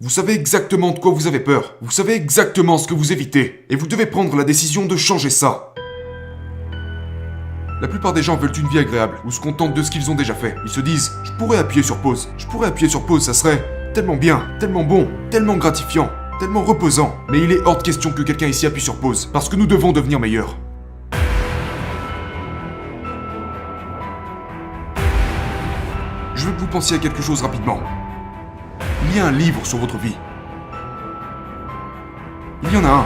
Vous savez exactement de quoi vous avez peur. Vous savez exactement ce que vous évitez. Et vous devez prendre la décision de changer ça. La plupart des gens veulent une vie agréable, ou se contentent de ce qu'ils ont déjà fait. Ils se disent, je pourrais appuyer sur pause. Je pourrais appuyer sur pause, ça serait tellement bien, tellement bon, tellement gratifiant, tellement reposant. Mais il est hors de question que quelqu'un ici appuie sur pause, parce que nous devons devenir meilleurs. Je veux que vous pensiez à quelque chose rapidement. Il y a un livre sur votre vie. Il y en a un.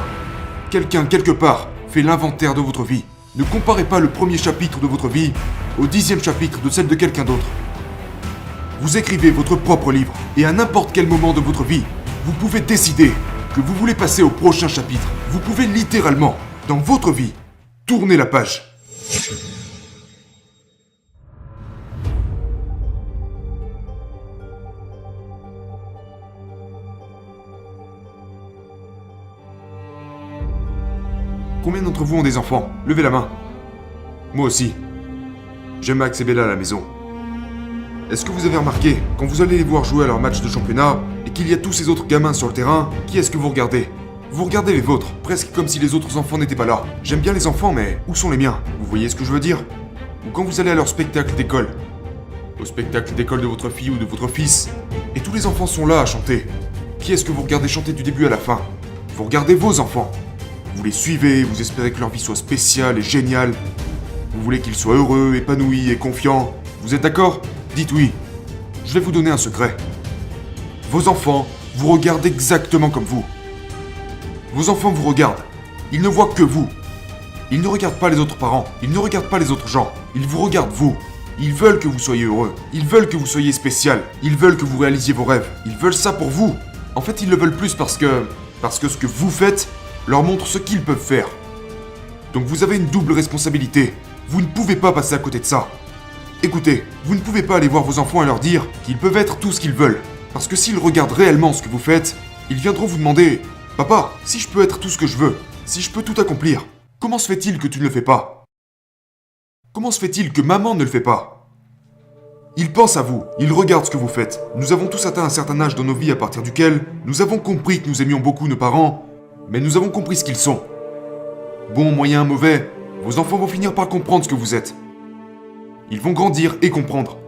Quelqu'un, quelque part, fait l'inventaire de votre vie. Ne comparez pas le premier chapitre de votre vie au 10e chapitre de celle de quelqu'un d'autre. Vous écrivez votre propre livre, et à n'importe quel moment de votre vie, vous pouvez décider que vous voulez passer au prochain chapitre. Vous pouvez littéralement, dans votre vie, tourner la page. Combien d'entre vous ont des enfants? Levez la main. Moi aussi. J'aime Max et Bella à la maison. Est-ce que vous avez remarqué, quand vous allez les voir jouer à leur match de championnat, et qu'il y a tous ces autres gamins sur le terrain, qui est-ce que vous regardez? Vous regardez les vôtres, presque comme si les autres enfants n'étaient pas là. J'aime bien les enfants, mais où sont les miens? Vous voyez ce que je veux dire? Ou quand vous allez à leur spectacle d'école. Au spectacle d'école de votre fille ou de votre fils, et tous les enfants sont là à chanter. Qui est-ce que vous regardez chanter du début à la fin? Vous regardez vos enfants. Vous les suivez, vous espérez que leur vie soit spéciale et géniale. Vous voulez qu'ils soient heureux, épanouis et confiants. Vous êtes d'accord? Dites oui. Je vais vous donner un secret. Vos enfants vous regardent exactement comme vous. Vos enfants vous regardent. Ils ne voient que vous. Ils ne regardent pas les autres parents. Ils ne regardent pas les autres gens. Ils vous regardent vous. Ils veulent que vous soyez heureux. Ils veulent que vous soyez spécial. Ils veulent que vous réalisiez vos rêves. Ils veulent ça pour vous. En fait, ils le veulent plus parce que ce que vous faites leur montre ce qu'ils peuvent faire. Donc vous avez une double responsabilité. Vous ne pouvez pas passer à côté de ça. Écoutez, vous ne pouvez pas aller voir vos enfants et leur dire qu'ils peuvent être tout ce qu'ils veulent. Parce que s'ils regardent réellement ce que vous faites, ils viendront vous demander « Papa, si je peux être tout ce que je veux, si je peux tout accomplir, comment se fait-il que tu ne le fais pas? Comment se fait-il que maman ne le fait pas ?» Ils pensent à vous, ils regardent ce que vous faites. Nous avons tous atteint un certain âge dans nos vies à partir duquel nous avons compris que nous aimions beaucoup nos parents, mais nous avons compris ce qu'ils sont. Bon, moyen, mauvais, vos enfants vont finir par comprendre ce que vous êtes. Ils vont grandir et comprendre.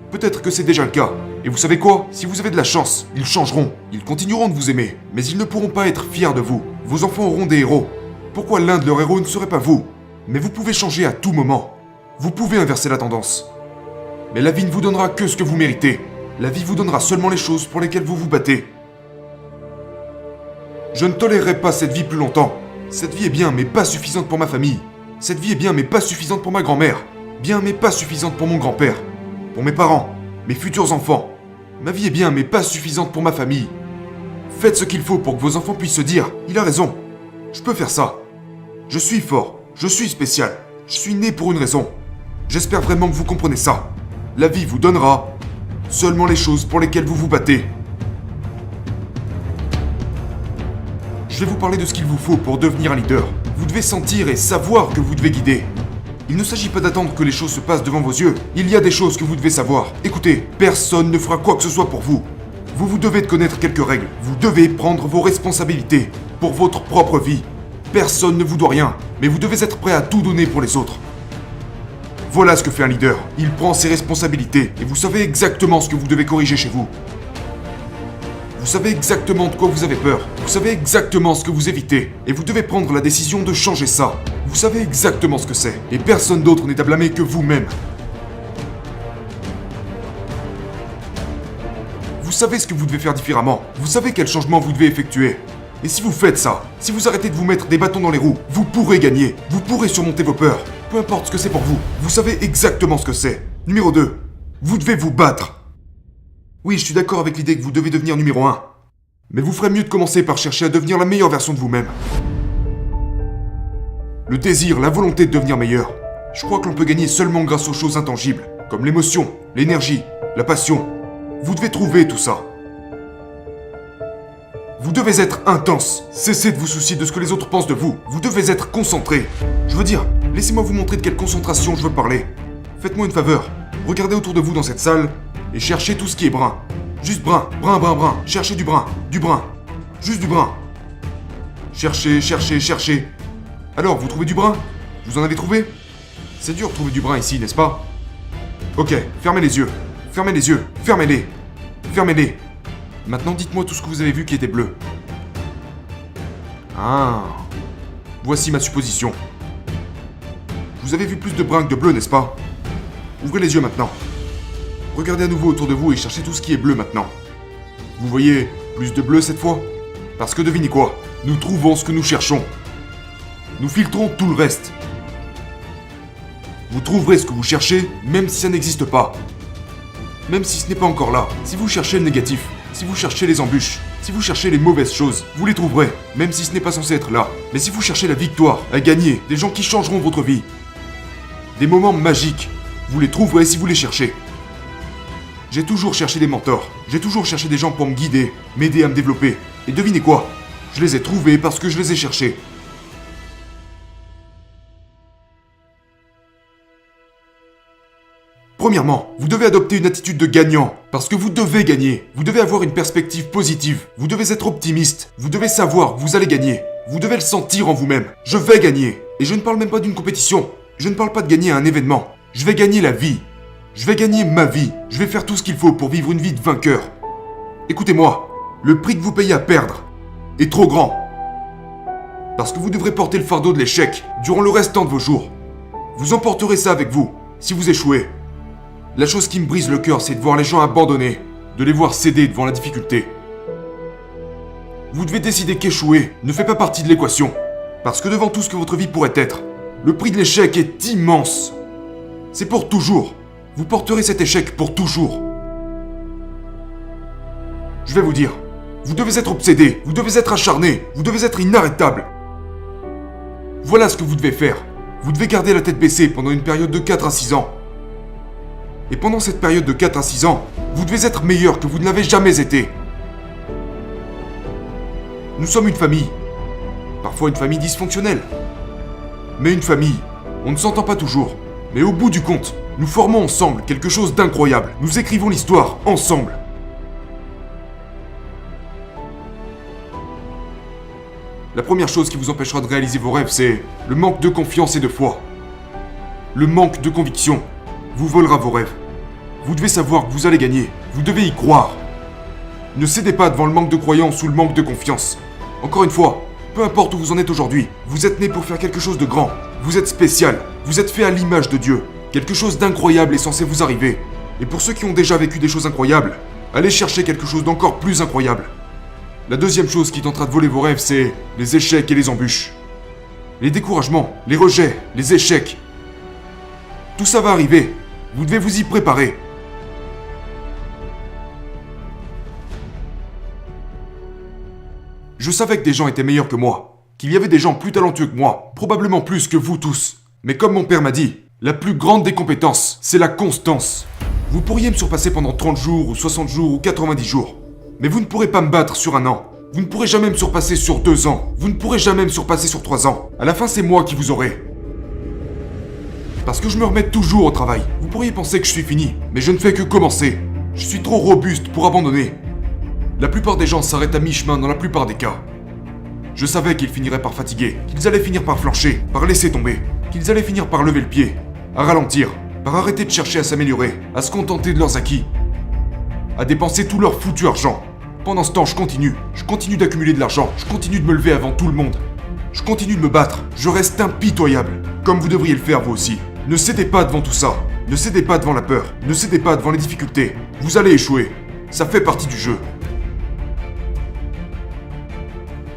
Peut-être que c'est déjà le cas. Et vous savez quoi? Si vous avez de la chance, ils changeront. Ils continueront de vous aimer, mais ils ne pourront pas être fiers de vous. Vos enfants auront des héros. Pourquoi l'un de leurs héros ne serait pas vous? Mais vous pouvez changer à tout moment. Vous pouvez inverser la tendance. Mais la vie ne vous donnera que ce que vous méritez. La vie vous donnera seulement les choses pour lesquelles vous vous battez. Je ne tolérerai pas cette vie plus longtemps. Cette vie est bien, mais pas suffisante pour ma famille. Cette vie est bien, mais pas suffisante pour ma grand-mère. Bien, mais pas suffisante pour mon grand-père. Pour mes parents, mes futurs enfants. Ma vie est bien, mais pas suffisante pour ma famille. Faites ce qu'il faut pour que vos enfants puissent se dire « Il a raison. Je peux faire ça. Je suis fort. Je suis spécial. Je suis né pour une raison. » J'espère vraiment que vous comprenez ça. La vie vous donnera seulement les choses pour lesquelles vous vous battez. Je vais vous parler de ce qu'il vous faut pour devenir un leader. Vous devez sentir et savoir que vous devez guider. Il ne s'agit pas d'attendre que les choses se passent devant vos yeux. Il y a des choses que vous devez savoir. Écoutez, personne ne fera quoi que ce soit pour vous. Vous devez connaître quelques règles. Vous devez prendre vos responsabilités pour votre propre vie. Personne ne vous doit rien, mais vous devez être prêt à tout donner pour les autres. Voilà ce que fait un leader. Il prend ses responsabilités et vous savez exactement ce que vous devez corriger chez vous. Vous savez exactement de quoi vous avez peur. Vous savez exactement ce que vous évitez. Et vous devez prendre la décision de changer ça. Vous savez exactement ce que c'est. Et personne d'autre n'est à blâmer que vous-même. Vous savez ce que vous devez faire différemment. Vous savez quel changement vous devez effectuer. Et si vous faites ça, si vous arrêtez de vous mettre des bâtons dans les roues, vous pourrez gagner. Vous pourrez surmonter vos peurs. Peu importe ce que c'est pour vous. Vous savez exactement ce que c'est. Numéro 2. Vous devez vous battre. Oui, je suis d'accord avec l'idée que vous devez devenir numéro 1. Mais vous ferez mieux de commencer par chercher à devenir la meilleure version de vous-même. Le désir, la volonté de devenir meilleur. Je crois que l'on peut gagner seulement grâce aux choses intangibles, comme l'émotion, l'énergie, la passion. Vous devez trouver tout ça. Vous devez être intense. Cessez de vous soucier de ce que les autres pensent de vous. Vous devez être concentré. Je veux dire, laissez-moi vous montrer de quelle concentration je veux parler. Faites-moi une faveur. Regardez autour de vous dans cette salle et cherchez tout ce qui est brun. Juste brun, brun, brun, brun. Cherchez du brun, du brun. Juste du brun. Cherchez, cherchez, cherchez. Alors, vous trouvez du brun? Vous en avez trouvé? C'est dur de trouver du brun ici, n'est-ce pas? Ok, fermez les yeux. Fermez les yeux. Fermez-les. Fermez-les. Maintenant, dites-moi tout ce que vous avez vu qui était bleu. Ah. Voici ma supposition. Vous avez vu plus de brun que de bleu, n'est-ce pas? Ouvrez les yeux maintenant. Regardez à nouveau autour de vous et cherchez tout ce qui est bleu maintenant. Vous voyez plus de bleu cette fois? Parce que devinez quoi? Nous trouvons ce que nous cherchons. Nous filtrons tout le reste. Vous trouverez ce que vous cherchez, même si ça n'existe pas. Même si ce n'est pas encore là. Si vous cherchez le négatif, si vous cherchez les embûches, si vous cherchez les mauvaises choses, vous les trouverez, même si ce n'est pas censé être là. Mais si vous cherchez la victoire, à gagner, des gens qui changeront votre vie, des moments magiques, vous les trouverez si vous les cherchez. J'ai toujours cherché des mentors, j'ai toujours cherché des gens pour me guider, m'aider à me développer. Et devinez quoi? Je les ai trouvés parce que je les ai cherchés. Premièrement, vous devez adopter une attitude de gagnant, parce que vous devez gagner. Vous devez avoir une perspective positive. Vous devez être optimiste. Vous devez savoir que vous allez gagner. Vous devez le sentir en vous-même. Je vais gagner. Et je ne parle même pas d'une compétition. Je ne parle pas de gagner à un événement. Je vais gagner la vie. Je vais gagner ma vie. Je vais faire tout ce qu'il faut pour vivre une vie de vainqueur. Écoutez-moi, le prix que vous payez à perdre est trop grand. Parce que vous devrez porter le fardeau de l'échec durant le restant de vos jours. Vous emporterez ça avec vous, si vous échouez. La chose qui me brise le cœur, c'est de voir les gens abandonner, de les voir céder devant la difficulté. Vous devez décider qu'échouer ne fait pas partie de l'équation. Parce que devant tout ce que votre vie pourrait être, le prix de l'échec est immense. C'est pour toujours. Vous porterez cet échec pour toujours. Je vais vous dire, vous devez être obsédé, vous devez être acharné, vous devez être inarrêtable. Voilà ce que vous devez faire. Vous devez garder la tête baissée pendant une période de 4 à 6 ans. Et pendant cette période de 4 à 6 ans, vous devez être meilleur que vous ne l'avez jamais été. Nous sommes une famille. Parfois une famille dysfonctionnelle. Mais une famille, on ne s'entend pas toujours. Mais au bout du compte, nous formons ensemble quelque chose d'incroyable. Nous écrivons l'histoire ensemble. La première chose qui vous empêchera de réaliser vos rêves, c'est le manque de confiance et de foi. Le manque de conviction vous volera vos rêves. Vous devez savoir que vous allez gagner. Vous devez y croire. Ne cédez pas devant le manque de croyance ou le manque de confiance. Encore une fois, peu importe où vous en êtes aujourd'hui, vous êtes né pour faire quelque chose de grand. Vous êtes spécial. Vous êtes fait à l'image de Dieu. Quelque chose d'incroyable est censé vous arriver. Et pour ceux qui ont déjà vécu des choses incroyables, allez chercher quelque chose d'encore plus incroyable. La deuxième chose qui tentera de voler vos rêves, c'est les échecs et les embûches. Les découragements, les rejets, les échecs. Tout ça va arriver. Vous devez vous y préparer. Je savais que des gens étaient meilleurs que moi, qu'il y avait des gens plus talentueux que moi, probablement plus que vous tous. Mais comme mon père m'a dit, la plus grande des compétences, c'est la constance. Vous pourriez me surpasser pendant 30 jours, ou 60 jours, ou 90 jours. Mais vous ne pourrez pas me battre sur 1 an. Vous ne pourrez jamais me surpasser sur 2 ans. Vous ne pourrez jamais me surpasser sur 3 ans. À la fin, c'est moi qui vous aurai. Parce que je me remets toujours au travail. Vous pourriez penser que je suis fini, mais je ne fais que commencer. Je suis trop robuste pour abandonner. La plupart des gens s'arrêtent à mi-chemin dans la plupart des cas. Je savais qu'ils finiraient par fatiguer, qu'ils allaient finir par flancher, par laisser tomber, qu'ils allaient finir par lever le pied, à ralentir, par arrêter de chercher à s'améliorer, à se contenter de leurs acquis, à dépenser tout leur foutu argent. Pendant ce temps, je continue d'accumuler de l'argent, je continue de me lever avant tout le monde. Je continue de me battre, je reste impitoyable, comme vous devriez le faire vous aussi. Ne cédez pas devant tout ça, ne cédez pas devant la peur, ne cédez pas devant les difficultés. Vous allez échouer, ça fait partie du jeu.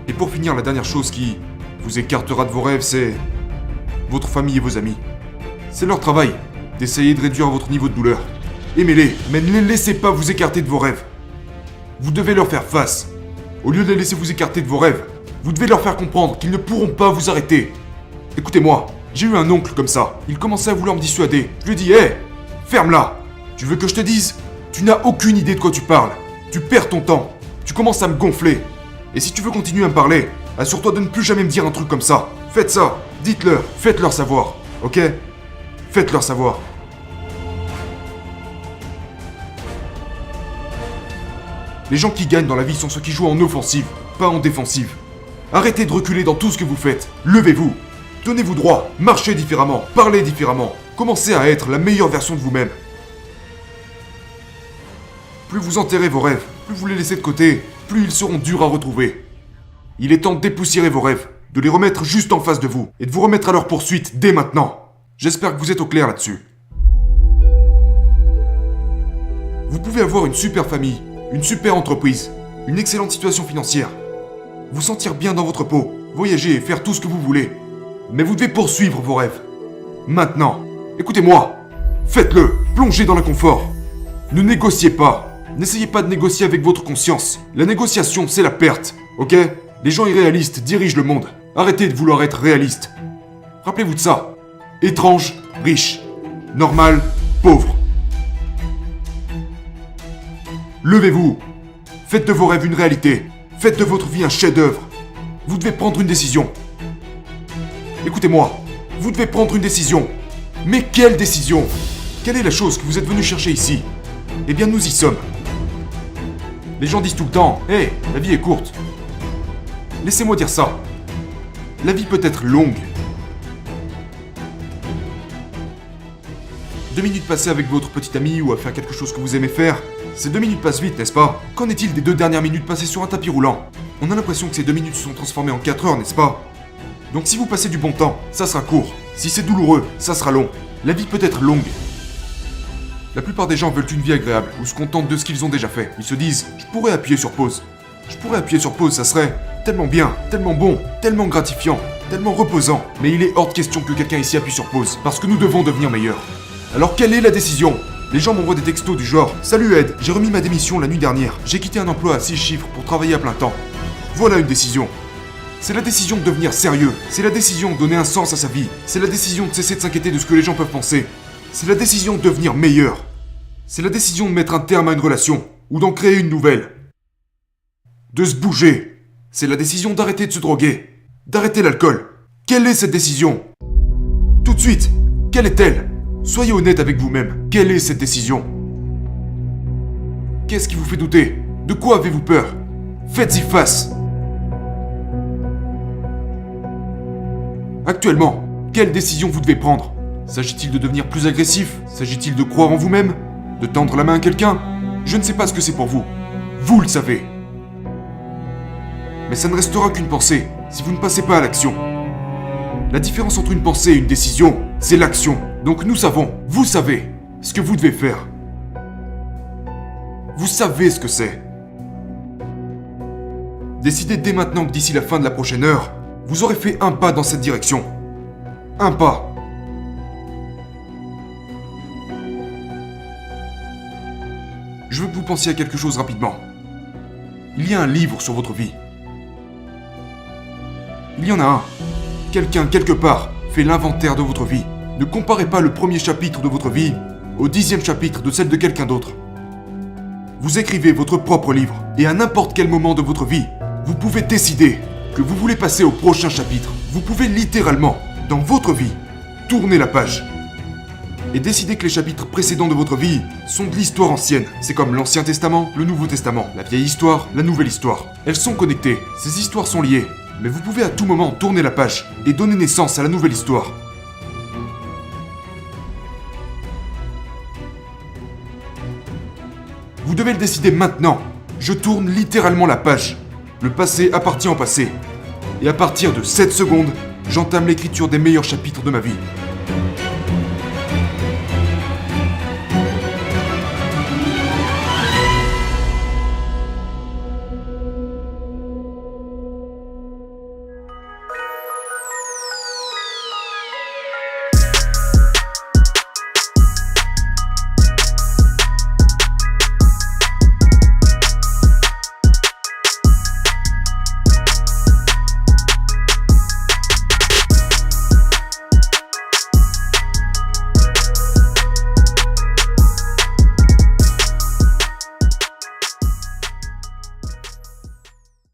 Et pour finir, la dernière chose qui vous écartera de vos rêves, c'est votre famille et vos amis. C'est leur travail d'essayer de réduire votre niveau de douleur. Aimez-les, mais ne les laissez pas vous écarter de vos rêves. Vous devez leur faire face. Au lieu de les laisser vous écarter de vos rêves, vous devez leur faire comprendre qu'ils ne pourront pas vous arrêter. Écoutez-moi, j'ai eu un oncle comme ça. Il commençait à vouloir me dissuader. Je lui ai dit, hé, ferme-la. Tu veux que je te dise? Tu n'as aucune idée de quoi tu parles. Tu perds ton temps. Tu commences à me gonfler. Et si tu veux continuer à me parler, assure-toi de ne plus jamais me dire un truc comme ça. Faites ça. Dites-leur. Faites-leur savoir. Ok? Faites-leur savoir. Les gens qui gagnent dans la vie sont ceux qui jouent en offensive, pas en défensive. Arrêtez de reculer dans tout ce que vous faites. Levez-vous. Tenez-vous droit. Marchez différemment. Parlez différemment. Commencez à être la meilleure version de vous-même. Plus vous enterrez vos rêves, plus vous les laissez de côté, plus ils seront durs à retrouver. Il est temps de dépoussiérer vos rêves, de les remettre juste en face de vous, et de vous remettre à leur poursuite dès maintenant. J'espère que vous êtes au clair là-dessus. Vous pouvez avoir une super famille, une super entreprise, une excellente situation financière, vous sentir bien dans votre peau, voyager et faire tout ce que vous voulez. Mais vous devez poursuivre vos rêves. Maintenant, écoutez-moi, faites-le, plongez dans l'inconfort. Ne négociez pas. N'essayez pas de négocier avec votre conscience. La négociation, c'est la perte, ok? Les gens irréalistes dirigent le monde. Arrêtez de vouloir être réaliste. Rappelez-vous de ça. Étrange, riche. Normal, pauvre. Levez-vous. Faites de vos rêves une réalité. Faites de votre vie un chef-d'œuvre. Vous devez prendre une décision. Écoutez-moi. Vous devez prendre une décision. Mais quelle décision? Quelle est la chose que vous êtes venu chercher ici? Eh bien, nous y sommes. Les gens disent tout le temps, « Hey, la vie est courte. » Laissez-moi dire ça. La vie peut être longue. 2 minutes passées avec votre petit ami ou à faire quelque chose que vous aimez faire, ces 2 minutes passent vite, n'est-ce pas? Qu'en est-il des 2 dernières minutes passées sur un tapis roulant? On a l'impression que ces 2 minutes se sont transformées en 4 heures, n'est-ce pas? Donc si vous passez du bon temps, ça sera court. Si c'est douloureux, ça sera long. La vie peut être longue. La plupart des gens veulent une vie agréable ou se contentent de ce qu'ils ont déjà fait. Ils se disent « Je pourrais appuyer sur pause. Je pourrais appuyer sur pause, ça serait tellement bien, tellement bon, tellement gratifiant, tellement reposant. » Mais il est hors de question que quelqu'un ici appuie sur pause, parce que nous devons devenir meilleurs. Alors quelle est la décision? Les gens m'envoient des textos du genre « Salut Ed, j'ai remis ma démission la nuit dernière. J'ai quitté un emploi à 6 chiffres pour travailler à plein temps. » Voilà une décision. C'est la décision de devenir sérieux. C'est la décision de donner un sens à sa vie. C'est la décision de cesser de s'inquiéter de ce que les gens peuvent penser. C'est la décision de devenir meilleur. C'est la décision de mettre un terme à une relation, ou d'en créer une nouvelle. De se bouger. C'est la décision d'arrêter de se droguer, d'arrêter l'alcool. Quelle est cette décision? Tout de suite, quelle est-elle? Soyez honnête avec vous-même. Quelle est cette décision? Qu'est-ce qui vous fait douter? De quoi avez-vous peur? Faites-y face. Actuellement, quelle décision vous devez prendre? S'agit-il de devenir plus agressif? S'agit-il de croire en vous-même? De tendre la main à quelqu'un? Je ne sais pas ce que c'est pour vous. Vous le savez. Mais ça ne restera qu'une pensée, si vous ne passez pas à l'action. La différence entre une pensée et une décision, c'est l'action. Donc nous savons, vous savez, ce que vous devez faire. Vous savez ce que c'est. Décidez dès maintenant que d'ici la fin de la prochaine heure, vous aurez fait un pas dans cette direction. Un pas. Je veux que vous pensiez à quelque chose rapidement. Il y a un livre sur votre vie. Il y en a un. Quelqu'un, quelque part, fait l'inventaire de votre vie. Ne comparez pas le premier chapitre de votre vie au 10e chapitre de celle de quelqu'un d'autre. Vous écrivez votre propre livre, et à n'importe quel moment de votre vie, vous pouvez décider que vous voulez passer au prochain chapitre. Vous pouvez littéralement, dans votre vie, tourner la page. Et décider que les chapitres précédents de votre vie sont de l'histoire ancienne. C'est comme l'Ancien Testament, le Nouveau Testament, la vieille histoire, la nouvelle histoire. Elles sont connectées, ces histoires sont liées, mais vous pouvez à tout moment tourner la page et donner naissance à la nouvelle histoire. Vous devez le décider maintenant. Je tourne littéralement la page. Le passé appartient au passé. Et à partir de cette seconde, j'entame l'écriture des meilleurs chapitres de ma vie.